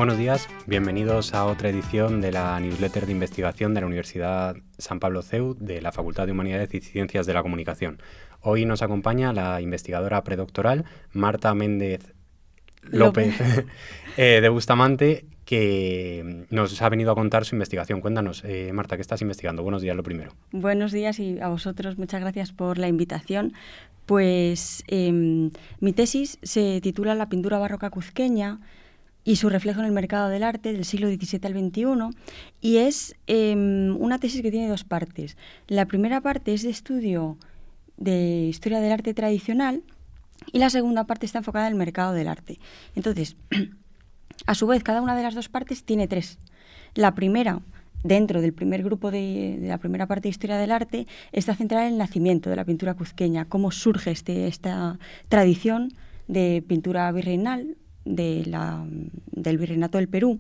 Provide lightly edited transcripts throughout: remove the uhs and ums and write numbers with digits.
Buenos días, bienvenidos a otra edición de la newsletter de investigación de la Universidad San Pablo CEU de la Facultad de Humanidades y Ciencias de la Comunicación. Hoy nos acompaña la investigadora predoctoral Marta Méndez López de Bustamante, que nos ha venido a contar su investigación. Cuéntanos, Marta, ¿qué estás investigando? Buenos días, lo primero. Buenos días y a vosotros muchas gracias por la invitación. Pues mi tesis se titula La pintura barroca cuzqueña y su reflejo en el mercado del arte del siglo XVII al XXI, y es una tesis que tiene dos partes. La primera parte es de estudio de historia del arte tradicional y la segunda parte está enfocada en el mercado del arte. Entonces, a su vez, cada una de las dos partes tiene tres. La primera, dentro del primer grupo de la primera parte de historia del arte, está centrada en el nacimiento de la pintura cuzqueña, cómo surge esta tradición de pintura virreinal, del Virreinato del Perú,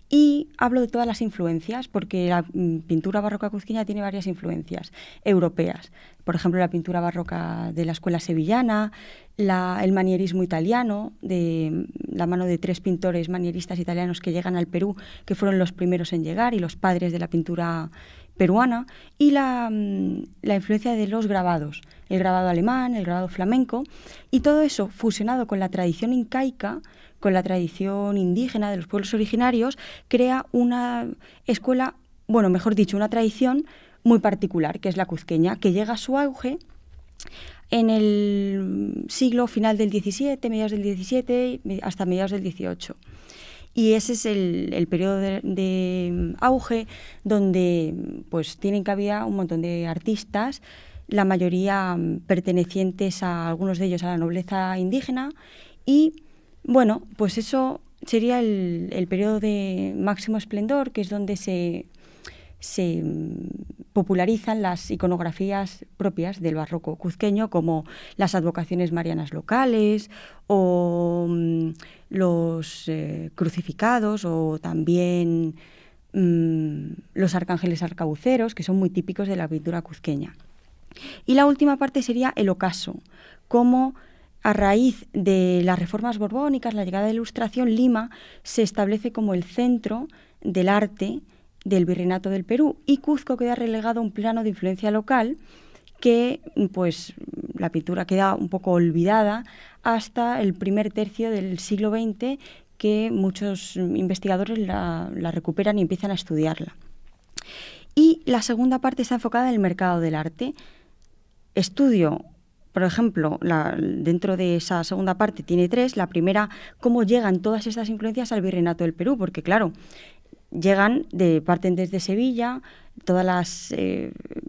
y hablo de todas las influencias porque la pintura barroca cuzqueña tiene varias influencias europeas. Por ejemplo, la pintura barroca de la escuela sevillana, el manierismo italiano, de la mano de tres pintores manieristas italianos que llegan al Perú, que fueron los primeros en llegar y los padres de la pintura peruana, y la influencia de los grabados, el grabado alemán, el grabado flamenco, y todo eso fusionado con la tradición incaica, con la tradición indígena de los pueblos originarios, crea una escuela, bueno, mejor dicho, una tradición muy particular, que es la cuzqueña, que llega a su auge en el siglo final del XVII, mediados del XVII, hasta mediados del XVIII. Y ese es el periodo de auge donde pues tienen cabida un montón de artistas, la mayoría pertenecientes a algunos de ellos a la nobleza indígena, y bueno, pues eso sería el periodo de máximo esplendor, que es donde se popularizan las iconografías propias del barroco cuzqueño, como las advocaciones marianas locales o los crucificados, o también los arcángeles arcabuceros, que son muy típicos de la pintura cuzqueña. Y la última parte sería el ocaso, como a raíz de las reformas borbónicas, la llegada de la Ilustración, Lima se establece como el centro del arte del Virreinato del Perú, y Cuzco queda relegado a un plano de influencia local, que pues la pintura queda un poco olvidada hasta el primer tercio del siglo XX, que muchos investigadores la recuperan y empiezan a estudiarla. Y la segunda parte está enfocada en el mercado del arte. Estudio, por ejemplo, dentro de esa segunda parte tiene tres. La primera, cómo llegan todas estas influencias al Virreinato del Perú, porque claro, parten desde Sevilla, todas las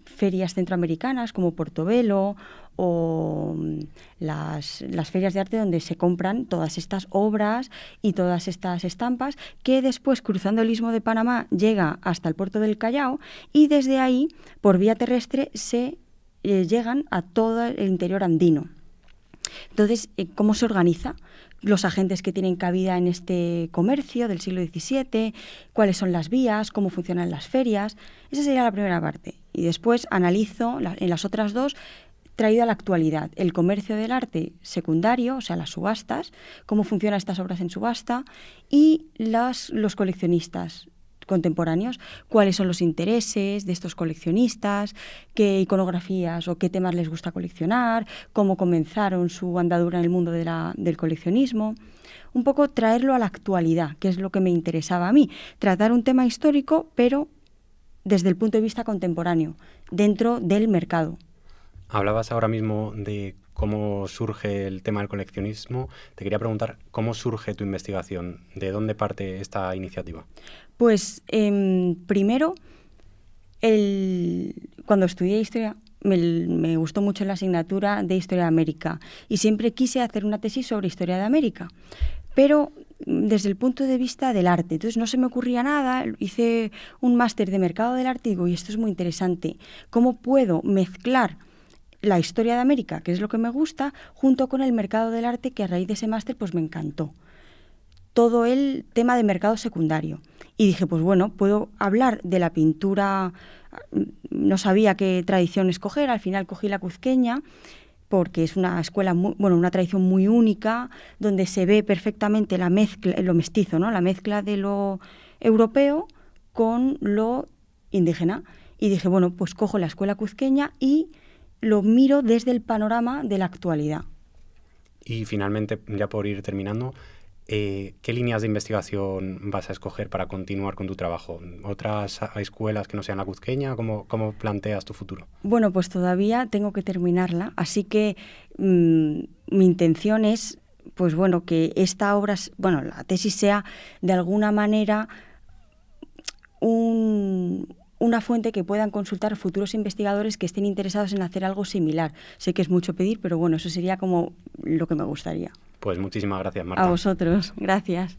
ferias centroamericanas como Portobelo o las ferias de arte donde se compran todas estas obras y todas estas estampas, que después, cruzando el Istmo de Panamá, llega hasta el puerto del Callao, y desde ahí, por vía terrestre, se llegan a todo el interior andino. Entonces, ¿cómo se organiza? Los agentes que tienen cabida en este comercio del siglo XVII, cuáles son las vías, cómo funcionan las ferias. Esa sería la primera parte. Y después analizo en las otras dos, traído a la actualidad, el comercio del arte secundario, o sea, las subastas, cómo funcionan estas obras en subasta, y los coleccionistas contemporáneos, cuáles son los intereses de estos coleccionistas, qué iconografías o qué temas les gusta coleccionar, cómo comenzaron su andadura en el mundo del coleccionismo. Un poco traerlo a la actualidad, que es lo que me interesaba a mí, tratar un tema histórico, pero desde el punto de vista contemporáneo, dentro del mercado. Hablabas ahora mismo de cómo surge el tema del coleccionismo. Te quería preguntar, ¿cómo surge tu investigación? ¿De dónde parte esta iniciativa? Pues primero, cuando estudié historia, me gustó mucho la asignatura de Historia de América, y siempre quise hacer una tesis sobre Historia de América, pero desde el punto de vista del arte. Entonces no se me ocurría nada, hice un máster de Mercado del Arte y digo, y esto es muy interesante, ¿cómo puedo mezclar la historia de América, que es lo que me gusta, junto con el mercado del arte, que a raíz de ese máster pues me encantó? Todo el tema de mercado secundario. Y dije, pues bueno, puedo hablar de la pintura, no sabía qué tradición escoger, al final cogí la cuzqueña, porque es una escuela, una tradición muy única, donde se ve perfectamente la mezcla, lo mestizo, ¿no? La mezcla de lo europeo con lo indígena. Y dije, bueno, pues cojo la escuela cuzqueña y lo miro desde el panorama de la actualidad. Y finalmente, ya por ir terminando, ¿qué líneas de investigación vas a escoger para continuar con tu trabajo? ¿Otras escuelas que no sean la cuzqueña? ¿Cómo planteas tu futuro? Bueno, pues todavía tengo que terminarla, así que mi intención es, pues bueno, que esta obra, la tesis sea de alguna manera una fuente que puedan consultar futuros investigadores que estén interesados en hacer algo similar. Sé que es mucho pedir, pero bueno, eso sería como lo que me gustaría. Pues muchísimas gracias, Marta. A vosotros, gracias.